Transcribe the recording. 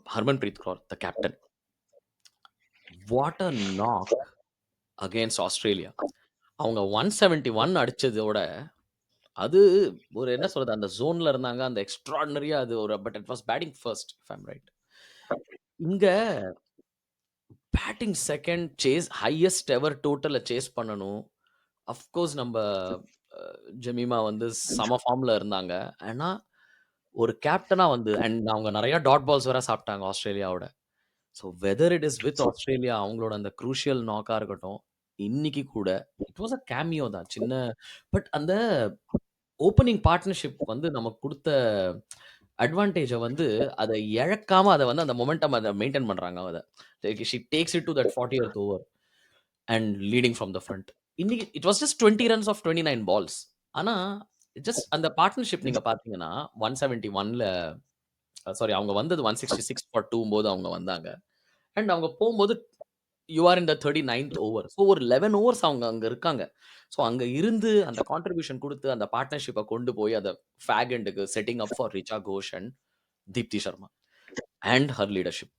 Harmanpreet Kaur, the captain. What a knock against Australia. அவங்க 171 அடிச்சதோட, அது ஒரு என்ன சொல்றது, அந்த ஜோன்ல இருந்தாங்க. அந்த எக்ஸ்ட்ரார்டினரியா அது ஒரு but it was batting first if I am right. இங்க batting second chase highest ever டோட்டல சேஸ் பண்ணணும். அஃப்கோர்ஸ் நம்ப ஜெமீமா வந்து செம ஃபார்ம்ல இருந்தாங்க. ஆனா, ஒரு கேப்டனா வந்து அண்ட் அவங்க நெறைய டாட் பால்ஸ் வேற சாப்ட்டாங்க ஆஸ்திரேலியாவோட. So whether it is with Australia அவங்களோட அந்த க்ரூஷியல் நாக்கா இருக்கட்டும், இன்னைக்கு கூட இட் வாஸ் அ கேமியோ தான். சின்ன பட் அந்த ஓப்பனிங் பார்ட்னர்ஷிப் வந்து நமக்கு குடுத்த அட்வான்டேஜ வந்து அத இழக்காம அத வந்து அந்த மொமெண்டம் அத மெயின்டெயின் பண்றாங்க அத. Like she takes it to that 40த் over and leading from the front. இன்னைக்கு it was just 20 runs of 29 balls. ஆனா, ஜஸ்ட் அந்த பார்ட்னர்ஷிப் நீங்க பார்த்தீங்கன்னா, 171ல சாரி அவங்க வந்தது 166 ஃபார் 2 போது அவங்க வந்தாங்க. அண்ட் அவங்க போம்போது யூ ஆர் இன் த 39த் ஓவர். ஸோ ஒரு 11 ஓவர்ஸ் அவங்க அங்க இருக்காங்க. ஸோ அங்க இருந்து அந்த கான்ட்ரிபியூஷன் குடுத்து அந்த பார்ட்னர்ஷிப்ப கொண்டு போய் அத ஃபேக் எண்டுக்கு setting up for Richa Ghosh and Deepti Sharma and her leadership.